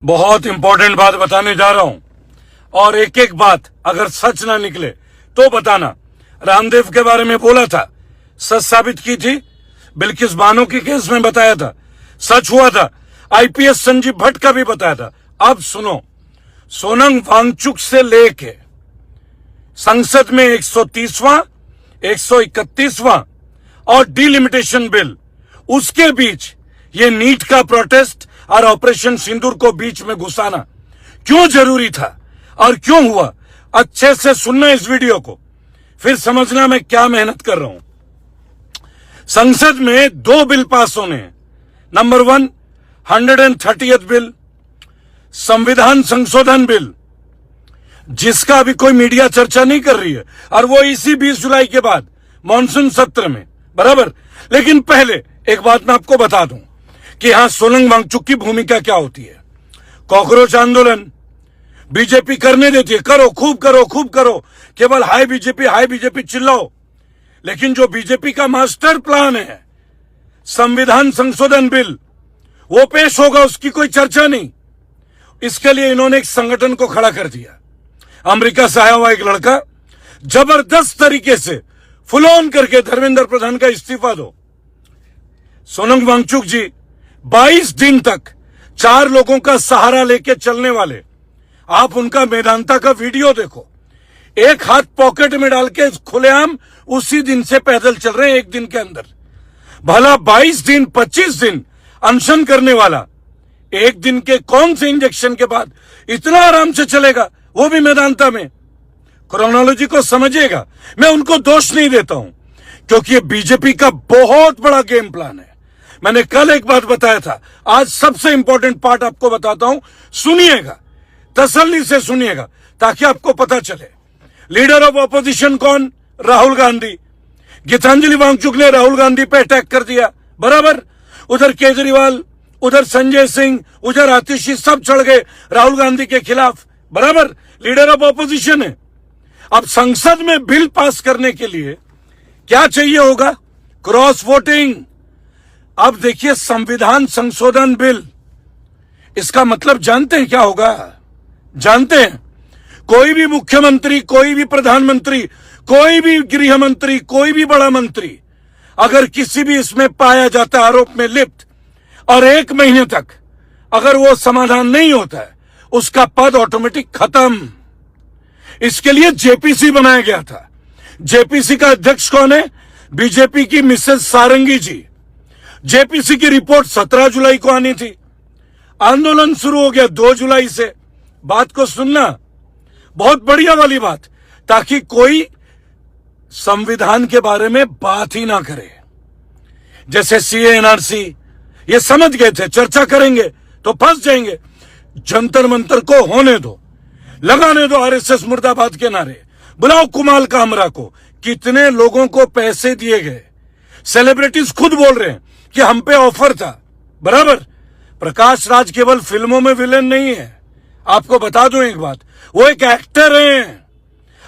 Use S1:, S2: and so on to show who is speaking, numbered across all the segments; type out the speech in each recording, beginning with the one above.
S1: बहुत इंपॉर्टेंट बात बताने जा रहा हूं और एक एक बात अगर सच ना निकले तो बताना। रामदेव के बारे में बोला था, सच साबित की थी। बिल्किस बानो के केस में बताया था, सच हुआ था। आईपीएस संजीव भट्ट का भी बताया था। अब सुनो, सोनम वांगचुक से लेके संसद में 130वां, 131वां और डिलिमिटेशन बिल, उसके बीच ये नीट का प्रोटेस्ट और ऑपरेशन सिंदूर को बीच में घुसाना क्यों जरूरी था और क्यों हुआ, अच्छे से सुनना इस वीडियो को, फिर समझना मैं क्या मेहनत कर रहा हूं। संसद में 2 बिल पास होने हैं। नंबर 1 130th बिल, संविधान संशोधन बिल, जिसका अभी कोई मीडिया चर्चा नहीं कर रही है, और वो इसी 20 जुलाई के बाद मॉनसून सत्र में, बराबर। लेकिन पहले एक बात मैं आपको बता दूं कि यहां सोनम वांगचुक की भूमिका क्या होती है। कॉकरोच आंदोलन बीजेपी करने देती है, करो, खूब करो, खूब करो, केवल हाय बीजेपी चिल्लाओ। लेकिन जो बीजेपी का मास्टर प्लान है, संविधान संशोधन बिल, वो पेश होगा, उसकी कोई चर्चा नहीं। इसके लिए इन्होंने एक संगठन को खड़ा कर दिया। अमेरिका से आया हुआ एक लड़का जबरदस्त तरीके से फुल ऑन करके धर्मेंद्र प्रधान का इस्तीफा दो। सोनम वांगचुक जी 22 दिन तक 4 लोगों का सहारा लेके चलने वाले, आप उनका मेदांता का वीडियो देखो, एक हाथ पॉकेट में डाल के खुलेआम उसी दिन से पैदल चल रहे हैं, एक दिन के अंदर। भला 22 दिन 25 दिन अनशन करने वाला एक दिन के कौन से इंजेक्शन के बाद इतना आराम से चलेगा, वो भी मेदांता में। क्रोनोलॉजी को समझिएगा, मैं उनको दोष नहीं देता हूं, क्योंकि ये बीजेपी का बहुत बड़ा गेम प्लान है। मैंने कल एक बात बताया था, आज सबसे इंपॉर्टेंट पार्ट आपको बताता हूं, सुनिएगा, तसल्ली से सुनिएगा, ताकि आपको पता चले। लीडर ऑफ ऑपोजिशन कौन? राहुल गांधी। गीतांजलि वांगचुक ने राहुल गांधी पे अटैक कर दिया, बराबर। उधर केजरीवाल, उधर संजय सिंह, उधर आतिशी, सब चढ़ गए राहुल गांधी के खिलाफ, बराबर। लीडर ऑफ ऑपोजिशन है। अब संसद में बिल पास करने के लिए क्या चाहिए होगा? Cross voting. अब देखिए, संविधान संशोधन बिल, इसका मतलब जानते हैं क्या होगा? जानते हैं? कोई भी मुख्यमंत्री, कोई भी प्रधानमंत्री, कोई भी गृह मंत्री, कोई भी बड़ा मंत्री अगर किसी भी इसमें पाया जाता है आरोप में लिप्त, और 1 महीने तक अगर वो समाधान नहीं होता है, उसका पद ऑटोमेटिक खत्म। इसके लिए जेपीसी बनाया गया था। जेपीसी का अध्यक्ष कौन है? बीजेपी की मिसेस सारंगी जी। जेपीसी की रिपोर्ट 17 जुलाई को आनी थी। आंदोलन शुरू हो गया 2 जुलाई से। बात को सुनना, बहुत बढ़िया वाली बात, ताकि कोई संविधान के बारे में बात ही ना करे। जैसे सीए एनआरसी, ये समझ गए थे चर्चा करेंगे तो फंस जाएंगे। जंतर मंतर को होने दो, लगाने दो आरएसएस मुर्दाबाद के नारे, बुलाओ कुमाल कामरा को। कितने लोगों को पैसे दिए गए, सेलिब्रिटीज खुद बोल रहे हैं कि हम पे ऑफर था, बराबर। प्रकाश राज केवल फिल्मों में विलेन नहीं है, आपको बता दूं एक बात, वो एक एक्टर हैं।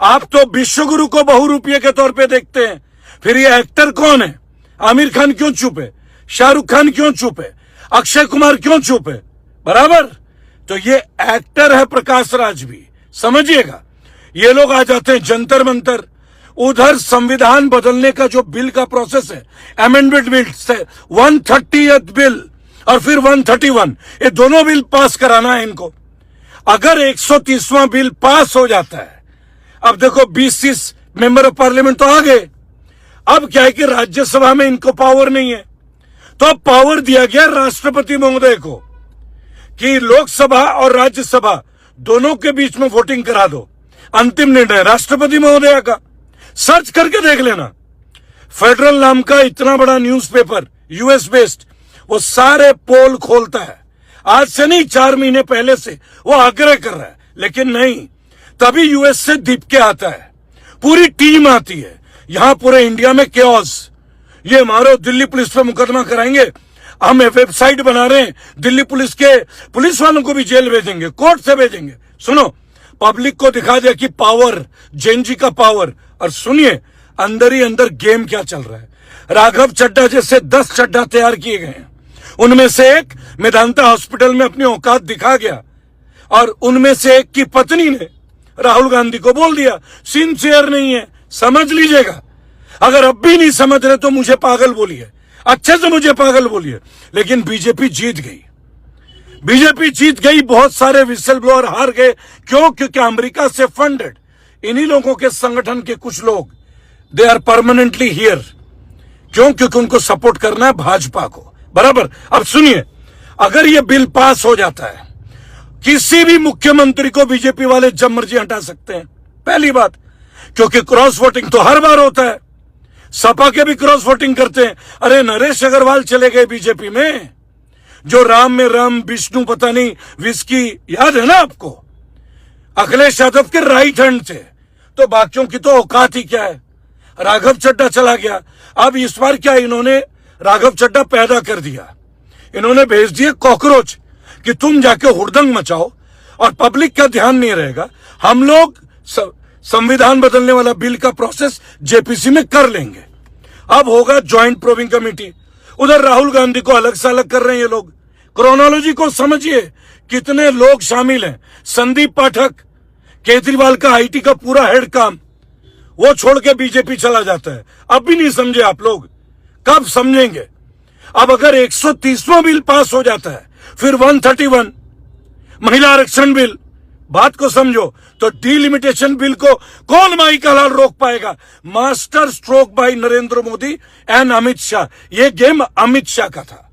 S1: आप तो विश्वगुरु को बहुरूपये के तौर पे देखते हैं, फिर ये एक्टर कौन है? आमिर खान क्यों चुप है? शाहरुख खान क्यों चुप है? अक्षय कुमार क्यों चुप है? बराबर। तो ये एक्टर है प्रकाश राज भी, समझिएगा। ये लोग आ जाते हैं जंतर मंतर, उधर संविधान बदलने का जो बिल का प्रोसेस है, अमेंडमेंट बिल, 130th बिल और फिर 131, ये दोनों बिल पास कराना है इनको। अगर 130वां बिल पास हो जाता है, अब देखो 20 मेंबर ऑफ पार्लियामेंट तो आ गए। अब क्या है कि राज्यसभा में इनको पावर नहीं है, तो अब पावर दिया गया राष्ट्रपति महोदय को कि लोकसभा और राज्यसभा दोनों के बीच में वोटिंग करा दो। अंतिम निर्णय राष्ट्रपति महोदय का। सर्च करके देख लेना। फेडरल नाम का इतना बड़ा न्यूज़पेपर, यूएस बेस्ड, वो सारे पोल खोलता है। आज से नहीं, 4 महीने पहले से वो आग्रह कर रहा है, लेकिन नहीं। तभी यूएस से दीप के आता है, पूरी टीम आती है। यहां पूरे इंडिया में केओस, ये मारो, दिल्ली पुलिस पे मुकदमा कराएंगे, हम वेबसाइट बना रहे हैं, दिल्ली पुलिस के पुलिस वालों को भी जेल भेजेंगे, कोर्ट से भेजेंगे। सुनो, पब्लिक को दिखा दिया कि पावर, जेएनजी का पावर। और सुनिए, अंदर ही अंदर गेम क्या चल रहा है। राघव चड्ढा जैसे 10 चड्ढा तैयार किए गए हैं, उनमें से एक मेदांता हॉस्पिटल में अपनी औकात दिखा गया और उनमें से एक की पत्नी ने राहुल गांधी को बोल दिया सिंसियर नहीं है, समझ लीजिएगा। अगर अब भी नहीं समझ रहे तो मुझे पागल बोलिए, अच्छे से मुझे पागल बोलिए। लेकिन बीजेपी जीत गई, बीजेपी जीत गई। बहुत सारे विसल ब्लोअर हार गए। क्यों? क्योंकि अमेरिका से फंडेड इन्हीं लोगों के संगठन के कुछ लोग दे आर परमानेंटली हियर। क्यों? क्योंकि उनको सपोर्ट करना है भाजपा को, बराबर। अब सुनिए, अगर ये बिल पास हो जाता है, किसी भी मुख्यमंत्री को बीजेपी वाले जब मर्जी हटा सकते हैं, पहली बात। क्योंकि क्रॉस वोटिंग तो हर बार होता है, सपा के भी क्रॉस वोटिंग करते हैं। अरे नरेश अग्रवाल चले गए बीजेपी में, जो राम में राम विष्णु पता नहीं विस्की, याद है ना आपको? अखिलेश यादव के राइट हैंड थे, तो बाकियों की तो औकात ही क्या है। राघव चड्ढा चला गया। अब इस बार क्या इन्होंने राघव चड्ढा पैदा कर दिया, इन्होंने भेज दिए कॉकरोच कि तुम जाके हुड़दंग मचाओ और पब्लिक का ध्यान नहीं रहेगा। हम लोग संविधान बदलने वाला बिल का प्रोसेस जेपीसी में कर लेंगे। अब होगा ज्वाइंट प्रोबिंग कमेटी। उधर राहुल गांधी को अलग से अलग कर रहे हैं ये लोग। क्रोनोलॉजी को समझिए, कितने लोग शामिल हैं। संदीप पाठक, केजरीवाल का आईटी का पूरा हेड काम, वो छोड़ के बीजेपी चला जाता है। अब भी नहीं समझे आप लोग, कब समझेंगे? अब अगर 130वां बिल पास हो जाता है, फिर 131 महिला आरक्षण बिल, बात को समझो, तो डिलिमिटेशन बिल को कौन माई का लाल रोक पाएगा? Master stroke bye Narendra Modi and Amit Shah. ये गेम अमित शाह का था,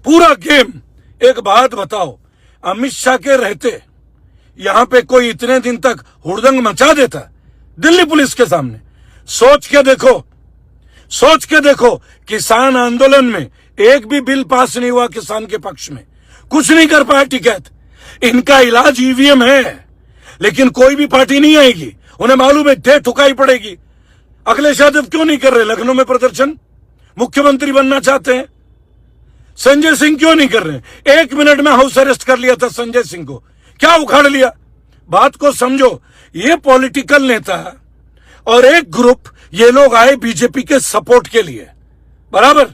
S1: पूरा गेम। एक बात बताओ, अमित शाह के रहते यहां पे कोई इतने दिन तक हुड़दंग मचा देता दिल्ली पुलिस के सामने? सोच के देखो, सोच के देखो। किसान आंदोलन में एक भी बिल पास नहीं हुआ किसान के पक्ष में, कुछ नहीं कर पाया टिकैत। इनका इलाज ईवीएम है, लेकिन कोई भी पार्टी नहीं आएगी, उन्हें मालूम है दे ठुकाई पड़ेगी। अखिलेश यादव क्यों नहीं कर रहे लखनऊ में प्रदर्शन? मुख्यमंत्री बनना चाहते हैं। संजय सिंह क्यों नहीं कर रहे? 1 मिनट में हाउस अरेस्ट कर लिया था संजय सिंह को, क्या उखाड़ लिया? बात को समझो। ये पॉलिटिकल नेता और एक ग्रुप, ये लोग आए बीजेपी के सपोर्ट के लिए, बराबर।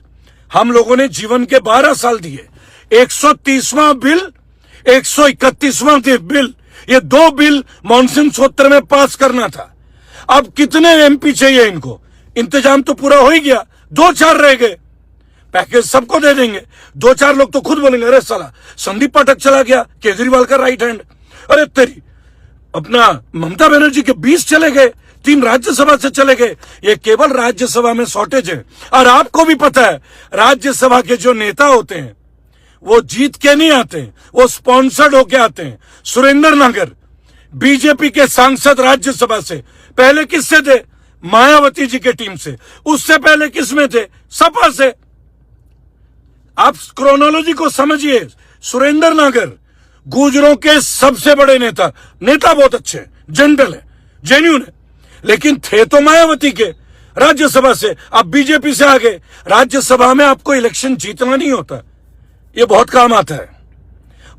S1: हम लोगों ने जीवन के 12 साल दिए। 130वां बिल, 131वां बिल, ये 2 बिल मॉनसून सत्र में पास करना था। अब कितने एमपी चाहिए इनको? इंतजाम तो पूरा हो ही गया, 2-4 रह गए। पैकेज सबको दे देंगे। 2-4 लोग तो खुद बोलेंगे अरे साला संदीप पाठक चला गया, केजरीवाल का राइट हैंड, अरे तेरी अपना ममता बनर्जी के 20 चले गए, 3 राज्यसभा से चले गए। ये केवल राज्यसभा में शॉर्टेज है। और आपको भी पता है, राज्यसभा के जो नेता होते हैं वो जीत के नहीं आते, वो स्पॉन्सर्ड होके आते हैं। सुरेंद्र नगर बीजेपी के सांसद राज्यसभा से, पहले किससे थे? मायावती जी के टीम से। उससे पहले किस में थे? सपा से। आप क्रोनोलॉजी को समझिए। सुरेंद्र नगर गुर्जरों के सबसे बड़े नेता, नेता बहुत अच्छे, जनरल है, जेन्युइन है, लेकिन थे तो मायावती के राज्यसभा से। अब बीजेपी से आगे राज्यसभा में आपको इलेक्शन जीतना नहीं होता। ये बहुत काम आता है,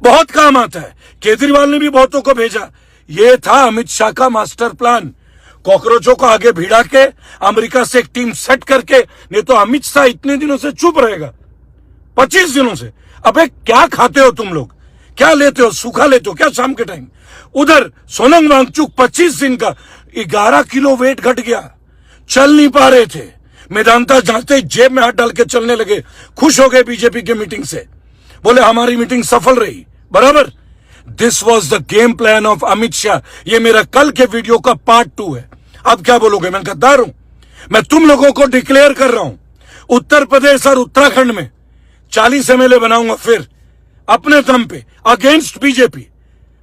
S1: बहुत काम आता है। केजरीवाल ने भी बहुतों को भेजा। ये था अमित शाह का मास्टर प्लान, कॉकरोचों को आगे भिड़ा के अमेरिका से एक टीम सेट करके। नहीं तो अमित शाह इतने दिनों से चुप रहेगा, 25 दिनों से। अबे क्या खाते हो तुम लोग, क्या लेते हो? सूखा लेते हो क्या शाम के टाइम? उधर सोनम वांगचुक 25 दिन का 11 किलो वेट घट गया, चल नहीं पा रहे थे। मेदांता जाते जेब में हाथ डाल के चलने लगे, खुश हो गए बीजेपी की मीटिंग से, बोले हमारी मीटिंग सफल रही, बराबर। This was the game plan of Amit Shah. ये मेरा कल के वीडियो का पार्ट 2 है। अब क्या बोलोगे? मैं गद्दार हूं? मैं तुम लोगों को डिक्लेयर कर रहा हूं, उत्तर प्रदेश और उत्तराखंड में 40 एमएलए बनाऊंगा फिर अपने दम पे, अगेंस्ट बीजेपी,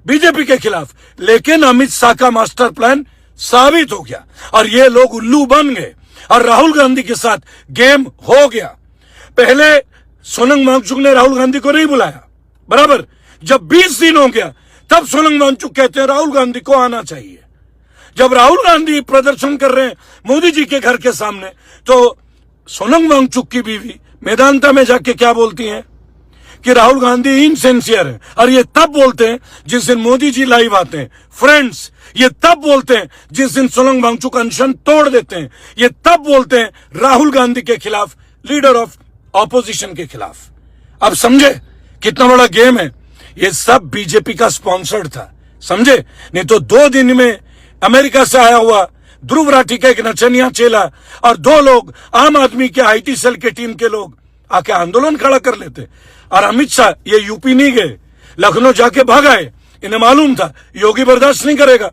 S1: बीजेपी के खिलाफ। लेकिन अमित शाह का मास्टर प्लान साबित हो गया और ये लोग उल्लू बन गए और राहुल गांधी के साथ गेम हो गया। पहले सोनम वांगचुक ने राहुल गांधी को नहीं बुलाया, बराबर। जब 20 दिन हो गया तब सोनम वांगचुक कहते हैं राहुल गांधी को आना चाहिए। जब राहुल गांधी प्रदर्शन कर रहे हैं मोदी जी के घर के सामने, तो सोनम वांगचुक की बीवी मेदांता में जाके क्या बोलती हैं कि राहुल गांधी इनसिंसियर है। और ये तब बोलते हैं जिस दिन मोदी जी लाइव आते हैं। फ्रेंड्स, ये तब बोलते हैं जिस दिन सोनम वांगचुक अनशन तोड़ देते हैं। ये तब बोलते हैं राहुल गांधी के खिलाफ, लीडर ऑफ ऑपोजिशन के खिलाफ। अब समझे कितना बड़ा गेम है। ये सब बीजेपी का स्पॉन्सर्ड था, समझे। नहीं तो 2 दिन में अमेरिका से आया हुआ ध्रुव राठी का एक नचनिया चेला और 2 लोग आम आदमी के आईटी सेल के टीम के लोग आके आंदोलन खड़ा कर लेते। और अमित शाह ये यूपी नहीं गए, लखनऊ जाके भाग आए। इन्हें मालूम था योगी बर्दाश्त नहीं करेगा।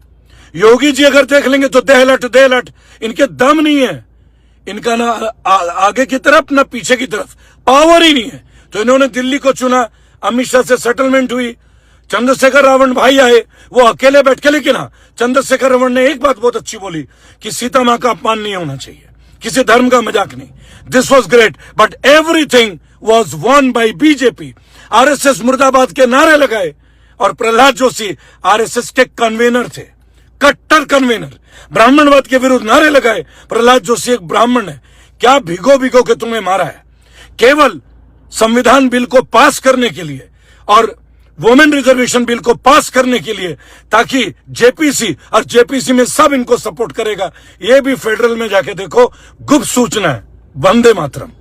S1: योगी जी अगर देख लेंगे तो देहलट, इनके दम नहीं है, इनका ना आगे की तरफ ना पीछे की तरफ पावर ही नहीं है। तो इन्होंने दिल्ली को चुना, अमित शाह से सेटलमेंट हुई, चंद्रशेखर रावण भाई आए, वो अकेले बैठ के। लेकिन हाँ, चंद्रशेखर रावण ने एक बात बहुत अच्छी बोली कि सीता मां का अपमान नहीं होना चाहिए, किसी धर्म का मजाक नहीं। This was great, but everything was won by BJP. RSS मुर्दाबाद के नारे लगाए और प्रहलाद जोशी आरएसएस के कन्वेनर थे, कट्टर कन्वेनर। ब्राह्मणवाद के विरुद्ध नारे लगाए। प्रहलाद जोशी एक ब्राह्मण है, क्या भिगो भिगो के तुम्हें मारा है, केवल संविधान बिल को पास करने के लिए और वुमेन रिजर्वेशन बिल को पास करने के लिए, ताकि जेपीसी, और जेपीसी में सब इनको सपोर्ट करेगा। ये भी फेडरल में जाके देखो, गुप्त सूचना है। वंदे मातरम।